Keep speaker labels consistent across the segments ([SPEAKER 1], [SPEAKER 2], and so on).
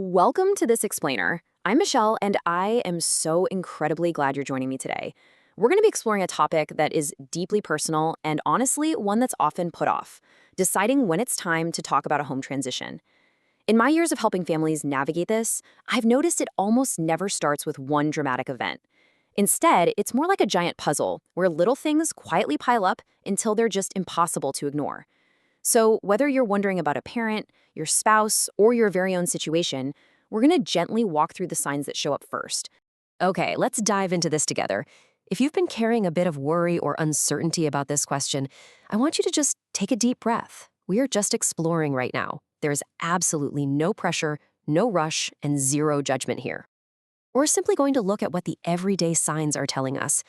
[SPEAKER 1] Welcome to This Explainer. I'm Michelle, and I am so incredibly glad you're joining me today. We're going to be exploring a topic that is deeply personal and honestly one that's often put off, deciding when it's time to talk about a home transition. In my years of helping families navigate this, I've noticed it almost never starts with one dramatic event. Instead, it's more like a giant puzzle where little things quietly pile up until they're just impossible to ignore. So, whether you're wondering about a parent, your spouse, or your very own situation, we're going to gently walk through the signs that show up first. Okay, let's dive into this together. If you've been carrying a bit of worry or uncertainty about this question, I want you to just take a deep breath. We are just exploring right now. There's absolutely no pressure, no rush, and zero judgment here. We're simply going to look at what the everyday signs are telling us.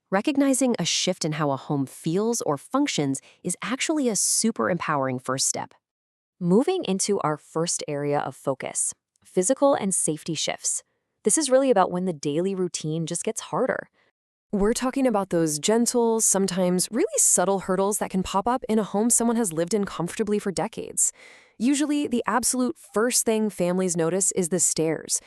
[SPEAKER 1] Recognizing a shift in how a home feels or functions is actually a super empowering first step. Moving into our first area of focus, physical and safety shifts. This is really about when the daily routine just gets harder. We're talking about those gentle, sometimes really subtle hurdles that can pop up in a home someone has lived in comfortably for decades. Usually, the absolute first thing families notice is the stairs.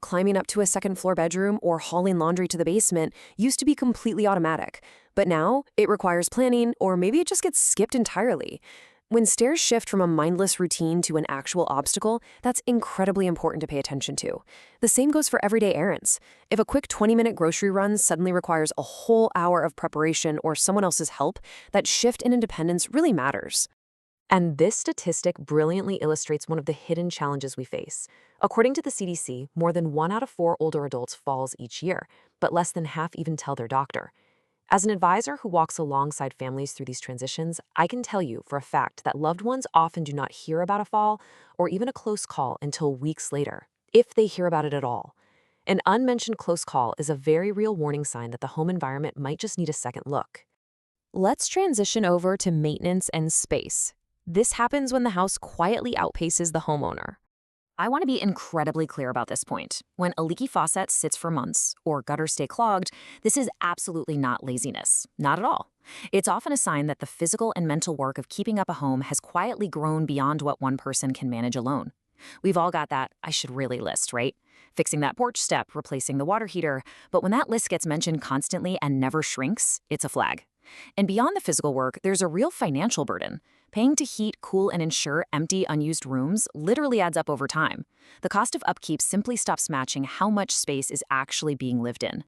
[SPEAKER 1] Climbing up to a second-floor bedroom or hauling laundry to the basement used to be completely automatic. But now, it requires planning, or maybe it just gets skipped entirely. When stairs shift from a mindless routine to an actual obstacle, that's incredibly important to pay attention to. The same goes for everyday errands. If a quick 20-minute grocery run suddenly requires a whole hour of preparation or someone else's help, that shift in independence really matters. And this statistic brilliantly illustrates one of the hidden challenges we face. According to the CDC, more than 1 out of 4 older adults falls each year, but less than half even tell their doctor. As an advisor who walks alongside families through these transitions, I can tell you for a fact that loved ones often do not hear about a fall or even a close call until weeks later, if they hear about it at all. An unmentioned close call is a very real warning sign that the home environment might just need a second look. Let's transition over to maintenance and space. This happens when the house quietly outpaces the homeowner. I want to be incredibly clear about this point. When a leaky faucet sits for months or gutters stay clogged, this is absolutely not laziness. Not at all. It's often a sign that the physical and mental work of keeping up a home has quietly grown beyond what one person can manage alone. We've all got that "I should really" list, right? Fixing that porch step, replacing the water heater. But when that list gets mentioned constantly and never shrinks, it's a flag. And beyond the physical work, there's a real financial burden. Paying to heat, cool, and insure empty, unused rooms literally adds up over time. The cost of upkeep simply stops matching how much space is actually being lived in.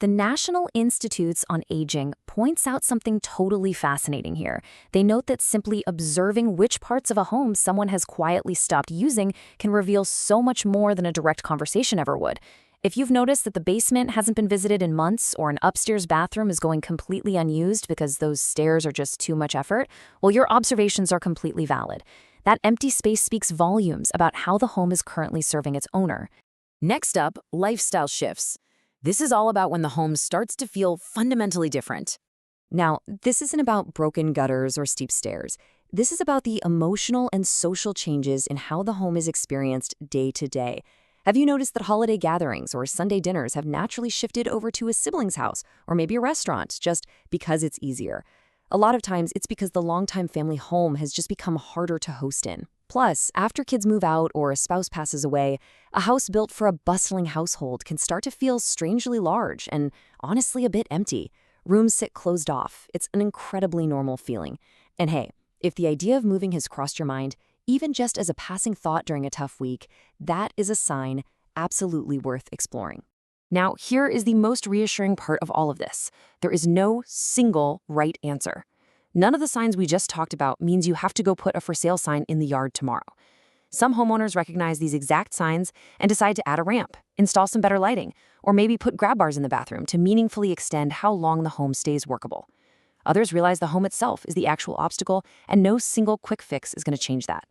[SPEAKER 1] The National Institutes on Aging points out something totally fascinating here. They note that simply observing which parts of a home someone has quietly stopped using can reveal so much more than a direct conversation ever would. If you've noticed that the basement hasn't been visited in months or an upstairs bathroom is going completely unused because those stairs are just too much effort, well, your observations are completely valid. That empty space speaks volumes about how the home is currently serving its owner. Next up, lifestyle shifts. This is all about when the home starts to feel fundamentally different. Now, this isn't about broken gutters or steep stairs. This is about the emotional and social changes in how the home is experienced day to day. Have you noticed that holiday gatherings or Sunday dinners have naturally shifted over to a sibling's house or maybe a restaurant just because it's easier? A lot of times it's because the longtime family home has just become harder to host in. Plus, after kids move out or a spouse passes away, a house built for a bustling household can start to feel strangely large and honestly a bit empty. Rooms sit closed off. It's an incredibly normal feeling. And hey, if the idea of moving has crossed your mind, even just as a passing thought during a tough week, that is a sign absolutely worth exploring. Now, here is the most reassuring part of all of this. There is no single right answer. None of the signs we just talked about means you have to go put a for sale sign in the yard tomorrow. Some homeowners recognize these exact signs and decide to add a ramp, install some better lighting, or maybe put grab bars in the bathroom to meaningfully extend how long the home stays workable. Others realize the home itself is the actual obstacle, and no single quick fix is going to change that.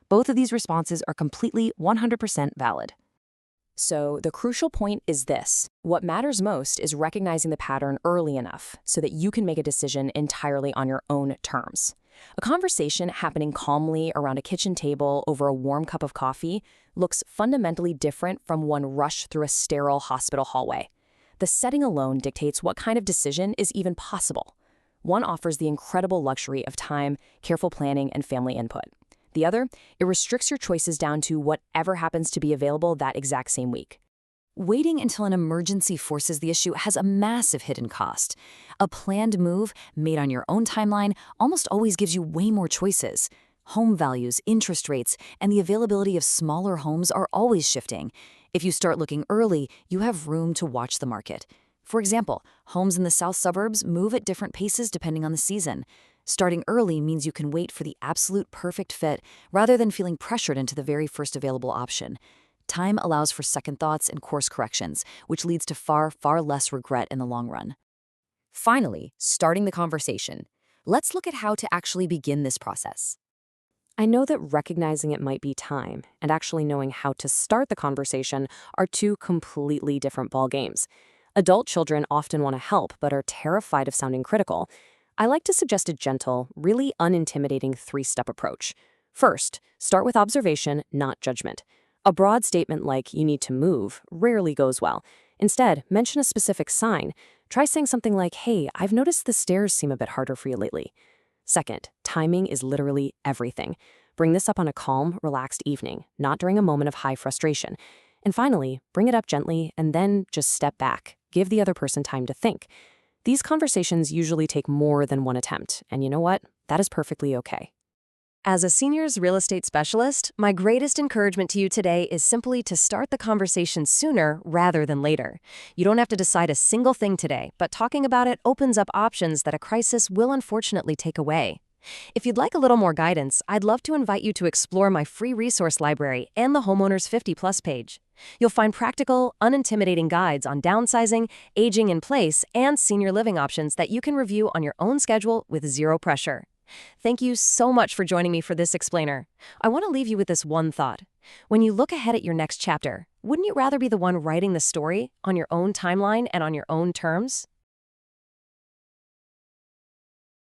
[SPEAKER 1] Both of these responses are completely 100% valid. So the crucial point is this. What matters most is recognizing the pattern early enough so that you can make a decision entirely on your own terms. A conversation happening calmly around a kitchen table over a warm cup of coffee looks fundamentally different from one rushed through a sterile hospital hallway. The setting alone dictates what kind of decision is even possible. One offers the incredible luxury of time, careful planning, and family input. The other, it restricts your choices down to whatever happens to be available that exact same week. Waiting until an emergency forces the issue has a massive hidden cost. A planned move, made on your own timeline, almost always gives you way more choices. Home values, interest rates, and the availability of smaller homes are always shifting. If you start looking early, you have room to watch the market. For example, homes in the south suburbs move at different paces depending on the season. Starting early means you can wait for the absolute perfect fit rather than feeling pressured into the very first available option. Time allows for second thoughts and course corrections, which leads to far, far less regret in the long run. Finally, starting the conversation. Let's look at how to actually begin this process. I know that recognizing it might be time and actually knowing how to start the conversation are two completely different ballgames. Adult children often want to help but are terrified of sounding critical. I like to suggest a gentle, really unintimidating three-step approach. First, start with observation, not judgment. A broad statement like, "you need to move," rarely goes well. Instead, mention a specific sign. Try saying something like, "Hey, I've noticed the stairs seem a bit harder for you lately." Second, timing is literally everything. Bring this up on a calm, relaxed evening, not during a moment of high frustration. And finally, bring it up gently and then just step back. Give the other person time to think. These conversations usually take more than one attempt, and you know what? That is perfectly okay. As a seniors real estate specialist, my greatest encouragement to you today is simply to start the conversation sooner rather than later. You don't have to decide a single thing today, but talking about it opens up options that a crisis will unfortunately take away. If you'd like a little more guidance, I'd love to invite you to explore my free resource library and the Homeowners 50+ page. You'll find practical, unintimidating guides on downsizing, aging in place, and senior living options that you can review on your own schedule with zero pressure. Thank you so much for joining me for this explainer. I want to leave you with this one thought. When you look ahead at your next chapter, wouldn't you rather be the one writing the story on your own timeline and on your own terms?